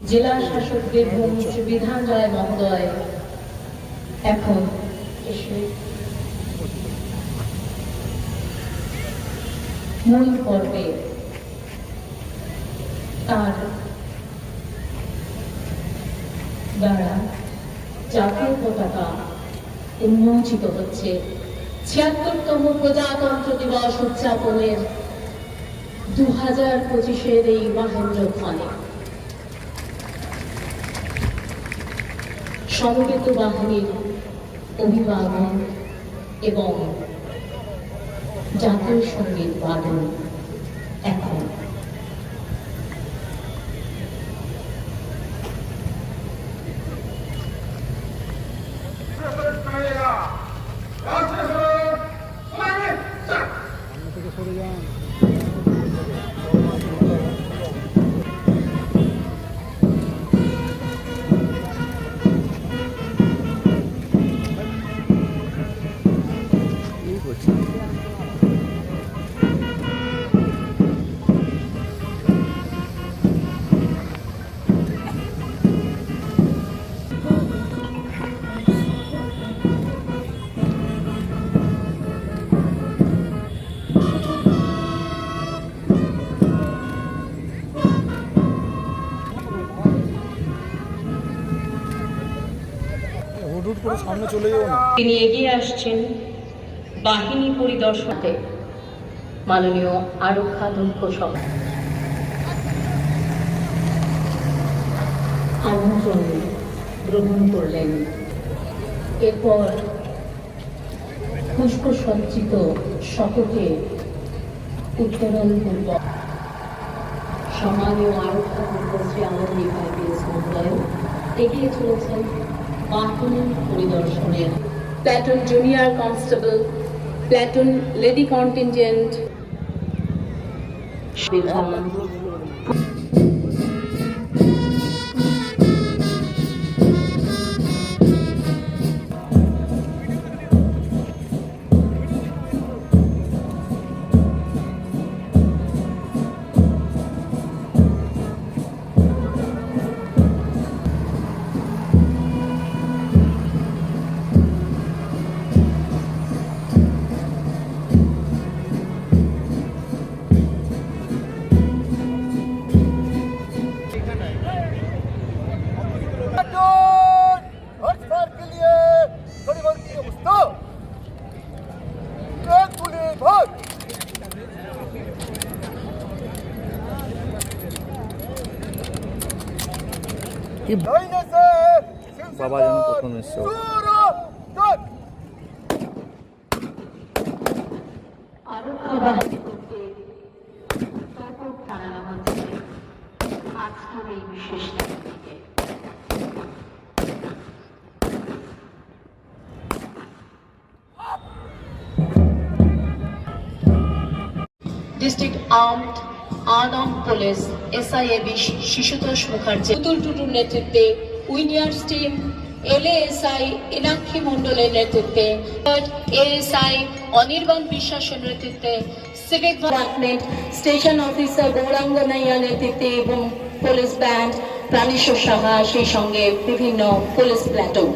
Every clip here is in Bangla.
জেলা শাসক বীরভূম শ্রী বিধান রায় মহোদয় এখন এসে মূল পর্বে তার দ্বারা জাতীয় পতাকা উন্মোচিত হচ্ছে। ৭৬তম প্রজাতন্ত্র দিবস উদযাপনের 2025-এর এই মহেন্দ্রক্ষণে সমবেত বাহিনীর অভিবাদন এবং জাতীয় সঙ্গীত বাদন এখন তিনি এগিয়ে আসছেন বাহিনী পরিদর্শনে মাননীয় আরক্ষাধ্যক্ষ সহ আমন্ত্রণ গ্রহণ করলেন। এরপর পুষ্পসজ্জিত শপথে উত্তরণ পূর্বক সম্মানীয় আরক্ষাধ্যক্ষ শ্রী আনন্দ আইপিএস মহোদয় এগিয়ে চলেছেন বাহিনী পরিদর্শনের। Platoon junior constable, platoon lady contingent, বাবা যেন প্রথম এসছে। District armed police SIAB Shishutosh Mukherjee Putul টুটুর নেতৃত্বে উইনিয়ার্স টিম LASI ইনাক্ষী মণ্ডলের নেতৃত্বে ASI অনির্বাণ বিশ্বাসের নেতৃত্বে civic department station officer Gouranga Naiya নেতৃত্বে এবং পুলিশ ব্যান্ড প্রাণীশ্বর সাহা, সেই সঙ্গে বিভিন্ন police platoon.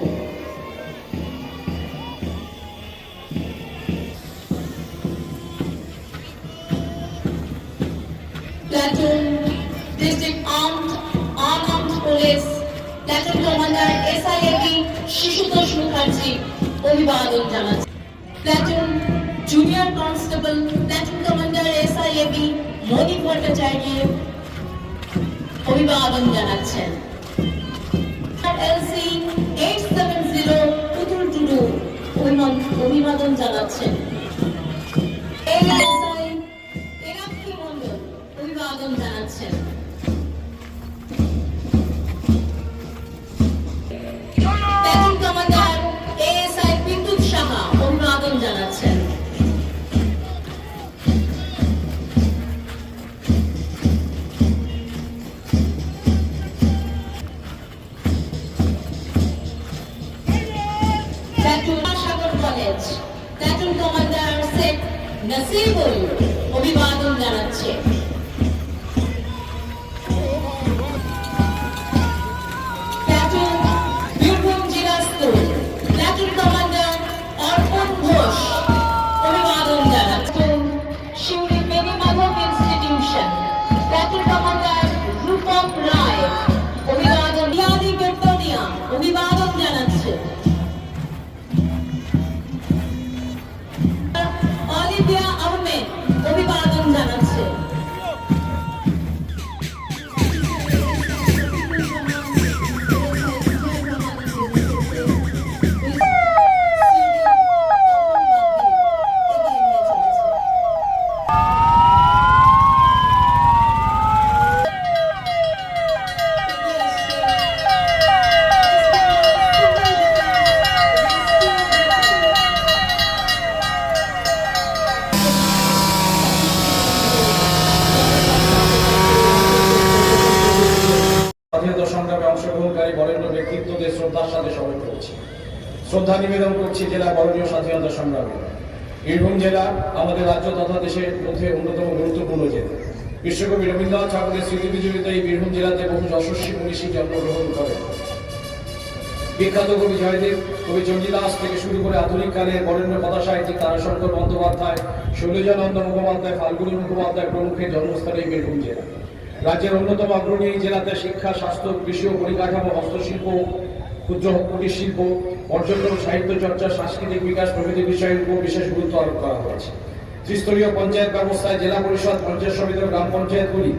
Platoon district armed police platoon commander SIAB Shishutosh Mukherjee অভিবাদন জানাচ্ছেন। Platoon junior constable platoon commander SIAB Mani Bhattacharya অভিবাদন জানাচ্ছেন। LC 870 পুতুল টুডু অভিবাদন জানাচ্ছেন। ASI ইনাক্ষী মণ্ডল অভিবাদন জানাচ্ছেন। প্লাটুন কমান্ডার ASI বিদ্যুৎ সাহা অভিবাদন জানাচ্ছেন। প্লাটুন সাগর কলেজ প্লাটুন কমান্ডার শেখ নসিবুল অভিবাদন জানাচ্ছে। সংগ্রামে অংশগ্রহণকারী বরেণ্য ব্যক্তিত্বদের শ্রদ্ধার সাথে স্মরণ করছি। শ্রদ্ধা নিবেদন করছি জেলার বরণীয় স্বাধীনতা সংগ্রামী। বীরভূম জেলা আমাদের রাজ্য তথা দেশের মধ্যে অন্যতম গুরুত্বপূর্ণ জেলা। বিশ্বকবি রবীন্দ্রনাথ ঠাকুরের স্মৃতি বিজড়িত এই বীরভূম জেলাতে বহু যশস্বী মনীষী জন্মগ্রহণ করেন। বিখ্যাত কবি জয়দেব, কবি চণ্ডীদাস থেকে শুরু করে আধুনিক কালের বরেণ্য কথা সাহিত্যিক তারাশঙ্কর বন্দ্যোপাধ্যায়, শৈলজানন্দ মুখোপাধ্যায়, ফাল্গুনী মুখোপাধ্যায় প্রমুখের জন্মস্থান এই বীরভূম জেলা। রাজ্যের অন্যতম অগ্রণী এই জেলাতে শিক্ষা, স্বাস্থ্য, কৃষি ও পরিকাঠামো, হস্তশিল্প, ক্ষুদ্র কুটির শিল্প, পর্যটন, সাহিত্য চর্চা, সাংস্কৃতিক বিকাশ প্রভৃতি বিষয়ের উপর বিশেষ গুরুত্ব আরোপ করা হয়েছে। ত্রিস্তরীয় পঞ্চায়েত ব্যবস্থায় জেলা পরিষদ, পঞ্চায়েত সমিতি ও গ্রাম পঞ্চায়েতগুলি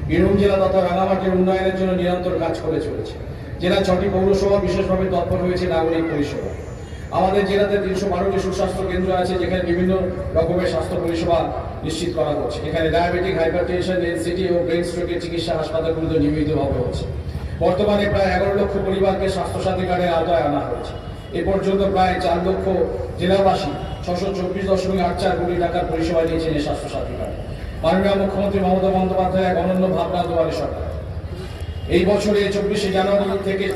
বীরভূম জেলা তথা রাঙামাটির উন্নয়নের জন্য নিরন্তর কাজ করে চলেছে। জেলা 6টি পৌরসভা বিশেষভাবে তৎপর হয়েছে নাগরিক পরিষেবা। আমাদের জেলাতে 312টি সুস্বাস্থ্য কেন্দ্র আছে, যেখানে বিভিন্ন রকমের স্বাস্থ্য পরিষেবা নিশ্চিত করা হচ্ছে। এখানে ডায়াবেটিক, হাইপারটেনশন, এনসিটি ও ব্রেন স্ট্রোকের চিকিৎসা হাসপাতালগুলিতে নিয়মিতভাবে হচ্ছে। বর্তমানে প্রায় 11 লক্ষ পরিবারকে স্বাস্থ্যসাথী কার্ডের আওতায় আনা হয়েছে। এ পর্যন্ত প্রায় 4 লক্ষ জেলাবাসী 624.84 কোটি টাকার পরিষেবা নিয়েছেন এই স্বাস্থ্যসাথী কার্ড। মাননীয় মুখ্যমন্ত্রী মমতা বন্দ্যোপাধ্যায় এক অনন্য ভাবনা দুয়ারে সরকার। এই বছরে 24শে জানুয়ারি থেকে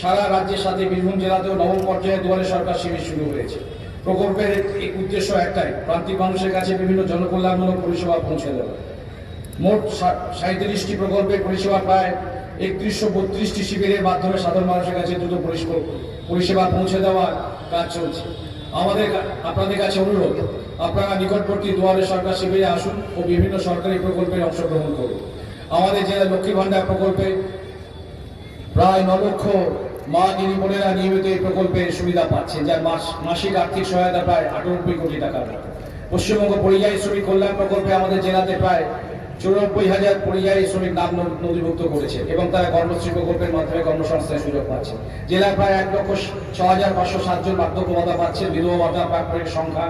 সারা রাজ্যের সাথে বীরভূম জেলাতেও নবম পর্যায়ে দুয়ারে সরকার শিবির শুরু হয়েছে। প্রকল্পের এই উদ্দেশ্য একটাই, প্রান্তিক মানুষের কাছে বিভিন্ন জনকল্যাণমূলক পরিষেবা পৌঁছে দেওয়া। মোট 37টি প্রকল্পের পরিষেবা প্রায় 3132টি শিবিরের মাধ্যমে সাধারণ মানুষের কাছে দ্রুত পরিষেবা পৌঁছে দেওয়ার কাজ চলছে। আপনাদের কাছে অনুরোধ, আপনারা নিকটবর্তী দুয়ারে সরকার শিবিরে আসুন ও বিভিন্ন সরকারি প্রকল্পে অংশগ্রহণ করুন। আমাদের জেলার লক্ষ্মী ভাণ্ডার প্রকল্পে প্রায় 9 লক্ষ মা দিদি বোনেরা নিয়মিত এই প্রকল্পের সুবিধা পাচ্ছেন, যার মাসিক আর্থিক সহায়তা প্রায় 98 কোটি টাকা। পশ্চিমবঙ্গ পরিযায়ী শ্রমিক কল্যাণ প্রকল্পে আমাদের জেলাতে প্রায় 94,000 পরিযায়ী শ্রমিক নাম নথিভুক্ত করেছে এবং তারা কর্মশ্রী প্রকল্পের মাধ্যমে কর্মসংস্থানের সুযোগ পাচ্ছে। জেলায় প্রায় 1,06,507 জন বার্ধক্য ভাতা পাচ্ছেন। বিধবা ভাতা প্রাপকের সংখ্যা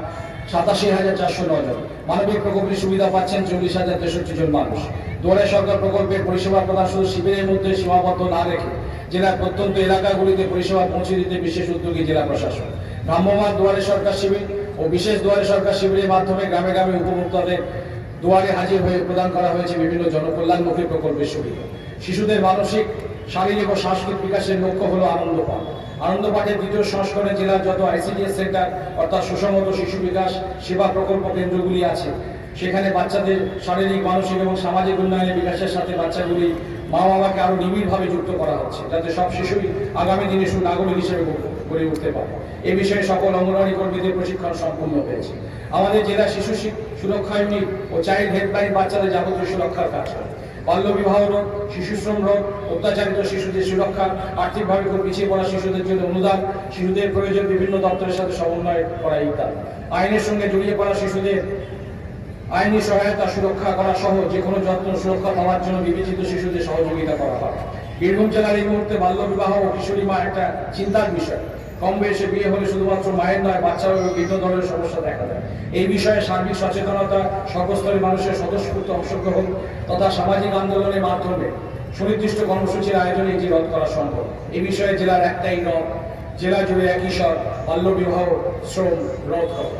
87,409 জন। মানবিক প্রকল্পের সুবিধা পাচ্ছেন 40,063 জন মানুষ। দুয়ারে সরকার প্রকল্পের পরিষেবা প্রদান শুধু শিবিরের মধ্যে সীমাবদ্ধ না রেখে জেলার প্রত্যন্ত এলাকাগুলিতে পরিষেবা পৌঁছে দিতে বিশেষ উদ্যোগী জেলা প্রশাসন। ভ্রাম্যমাণ দুয়ারে সরকার শিবির ও বিশেষ দুয়ারে সরকার শিবিরের মাধ্যমে গ্রামে গ্রামে উপভোক্তাদের দুয়ারে হাজির হয়ে প্রদান করা হয়েছে বিভিন্ন জনকল্যাণমুখী প্রকল্পের সুবিধা। শিশুদের মানসিক, শারীরিক ও সাংস্কৃতিক বিকাশের লক্ষ্য হলো আনন্দ পাঠ। আনন্দ পাঠের 2য় সংস্করণে জেলার যত আইসিডিএস সেন্টার অর্থাৎ সুসংহত শিশু বিকাশ সেবা প্রকল্প কেন্দ্রগুলি আছে, সেখানে বাচ্চাদের শারীরিক, মানসিক এবং সামাজিক উন্নয়নের বিকাশের সাথে বাচ্চাগুলি মা বাবাকে আরো নিবিড়ভাবে যুক্ত করা হচ্ছে, যাতে সব শিশুই আগামী দিনে সুনাগরিক হিসেবে গড়ে উঠতে পারে। এ বিষয়ে সকল অঙ্গনওয়াড়ি কর্মীদের প্রশিক্ষণ সম্পূর্ণ হয়েছে। আমাদের জেলা শিশু সুরক্ষা ইউনিট ও চাইল্ড হেল্পলাইন বাচ্চাদের যাবতীয় সুরক্ষার কাজ করে। বাল্য বিবাহ রোধ, শিশু শ্রম রোধ, অত্যাচারিত শিশুদের সুরক্ষা, আর্থিকভাবে খুব পিছিয়ে পড়া শিশুদের জন্য অনুদান, শিশুদের প্রয়োজন বিভিন্ন দপ্তরের সাথে সমন্বয় করা ইত্যাদি। আইনের সঙ্গে জড়িয়ে পড়া শিশুদের আইনি সহায়তা, সুরক্ষা করা সহ যে কোনো যত্ন সুরক্ষা পাওয়ার জন্য বিবেচিত শিশুদের সহযোগিতা করা হয়। বীরভূম জেলার এই মুহূর্তে বাল্য বিবাহ ও কিশোরী মা একটা চিন্তার বিষয়। কম বয়সে বিয়ে হলে শুধুমাত্র মায়ের নয়, বাচ্চারও বিভিন্ন ধরনের সমস্যা দেখা দেয়। এই বিষয়ে সার্বিক সচেতনতা, সর্বস্তরের মানুষের স্বতঃস্ফূর্ত অংশগ্রহণ তথা সামাজিক আন্দোলনের মাধ্যমে সুনির্দিষ্ট কর্মসূচির আয়োজনে এটি রোধ করা সম্ভব। এই বিষয়ে জেলার একটাই রথ, জেলা জুড়ে একই স্বর, বাল্য বিবাহ শ্রম রোধ করা।